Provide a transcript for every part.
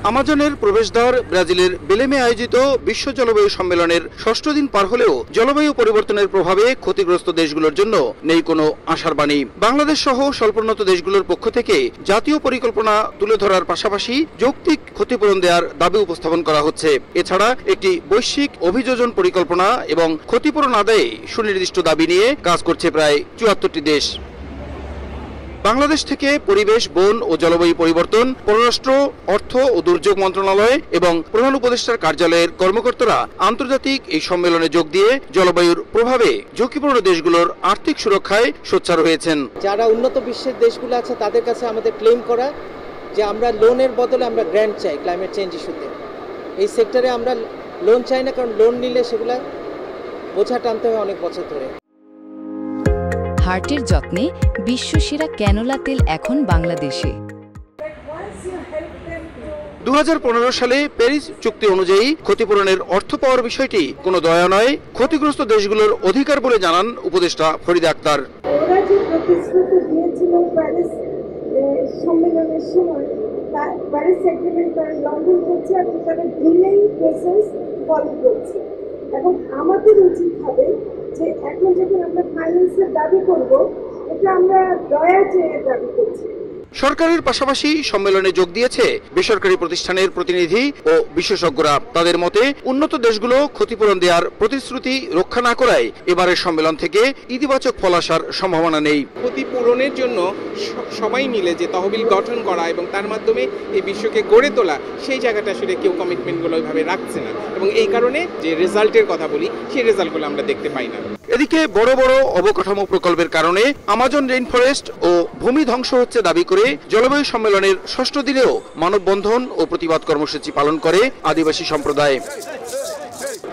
আমাজনের প্রবেশদ্বার ব্রাজিলের বেলেমে আয়োজিত বিশ্ব জলবায়ু সম্মেলনের ৬ষ্ঠ দিন পার হলেও জলবায়ু পরিবর্তনের প্রভাবে ক্ষতিগ্রস্ত দেশগুলোর জন্য নেই কোনো আশার বাণী। বাংলাদেশ সহ স্বল্পোন্নত দেশগুলোর পক্ষ থেকে জাতীয় পরিকল্পনা তুলে ধরার পাশাপাশি যৌক্তিক ক্ষতিপূরণ দেওয়ার দাবি উপস্থাপন করা হচ্ছে। এছাড়া একটি বৈশ্বিক অভিযোজন পরিকল্পনা এবং ক্ষতিপূরণ আদায়ে সুনির্দিষ্ট দাবি নিয়ে কাজ করছে প্রায় ৭৪টি দেশ। বাংলাদেশ থেকে পরিবেশ, বন ও জলবায়ু পরিবর্তন, পররাষ্ট্র, অর্থ ও দুর্যোগ মন্ত্রণালয় এবং প্রধান উপদেষ্টার কার্যালয়ের কর্মকর্তারা আন্তর্জাতিক এই সম্মেলনে যোগ দিয়ে জলবায়ুর প্রভাবে ঝুঁকিপূর্ণ দেশগুলোর আর্থিক সুরক্ষায় সোচ্চার হয়েছেন। যারা উন্নত বিশ্বের দেশগুলো আছে তাদের কাছে আমাদের ক্লেম করা যে আমরা লোনের বদলে আমরা গ্র্যান্ট চাই ক্লাইমেট চেঞ্জ ইস্যুতে। এই সেক্টরে আমরা লোন চাই না, কারণ লোন নিলে সেগুলা বোঝা টানতে হয় অনেক বছর ধরে। হার্টের যত্নে বিশ্বসেরা ক্যানোলা তেল এখন বাংলাদেশে। ২০১৫ সালে প্যারিস চুক্তি অনুযায়ী ক্ষতিপূরণের অর্থ পাওয়ার বিষয়টি কোনো দয়া নয়, ক্ষতিগ্রস্ত দেশগুলোর অধিকার বলে জানান উপদেষ্টা ফরিদা আক্তার। ওরা যে প্রতিশ্রুতি দিয়েছিল প্যারিস সম্মেলনের সময়, প্যারিস এগ্রিমেন্ট তারা লঙ্ঘন করছে এবং তারা ডিলেই প্রসেস ফলো করছে। এখন আমাদের উচিত হবে যে এখন যখন আমরা ফাইন্যান্সের দাবি করব, এটা আমরা দয়া চেয়ে দাবি করছি। সরকারের পাশাপাশি সম্মেলনে যোগ দিয়েছে বেসরকারি প্রতিষ্ঠানের প্রতিনিধি ও বিশেষজ্ঞরা। তাদের মতে উন্নত দেশগুলো ক্ষতিপূরণ দেওয়ার প্রতিশ্রুতি রক্ষা না করায় এবারের সম্মেলন থেকে ইতিবাচক ফল আসার সম্ভাবনা নেই। ক্ষতিপূরণের জন্য সবাই মিলে যে তহবিল গঠন করা এবং তার মাধ্যমে এই বিশ্বকে গড়ে তোলা, সেই জায়গাটা আসলে কেউ কমিটমেন্টগুলো ওইভাবে রাখছে না এবং এই কারণে যে রেজাল্টের কথা বলি, সেই রেজাল্টগুলো আমরা দেখতে পাই না। এদিকে বড় বড় অবকাঠামো প্রকল্পের কারণে আমাজন রেইন ফরেস্ট ও ভূমি ধ্বংস হচ্ছে দাবি করে জলবায়ু সম্মেলনের ৬ষ্ঠ দিনেও মানববন্ধন ও প্রতিবাদ কর্মসূচি পালন করে আদিবাসী সম্প্রদায়।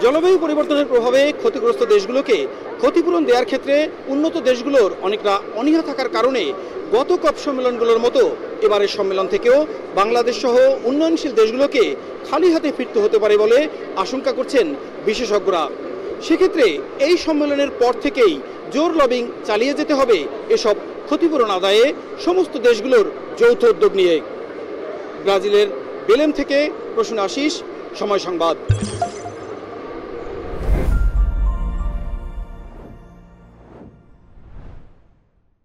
জলবায়ু পরিবর্তনের প্রভাবে ক্ষতিগ্রস্ত দেশগুলোকে ক্ষতিপূরণ দেওয়ার ক্ষেত্রে উন্নত দেশগুলোর অনেকটা অনীহা থাকার কারণে গত কপ সম্মেলনগুলোর মতো এবারের সম্মেলন থেকেও বাংলাদেশ সহ উন্নয়নশীল দেশগুলোকে খালি হাতে ফিরতে হতে পারে বলে আশঙ্কা করছেন বিশেষজ্ঞরা। সেক্ষেত্রে এই সম্মেলনের পর থেকেই জোর লবিং চালিয়ে যেতে হবে এসব ক্ষতিপূরণ আদায়ে সমস্ত দেশগুলোর যৌথ উদ্যোগ নিয়ে। ব্রাজিলের বেলেম থেকে প্রসূন আশিস, সময় সংবাদ।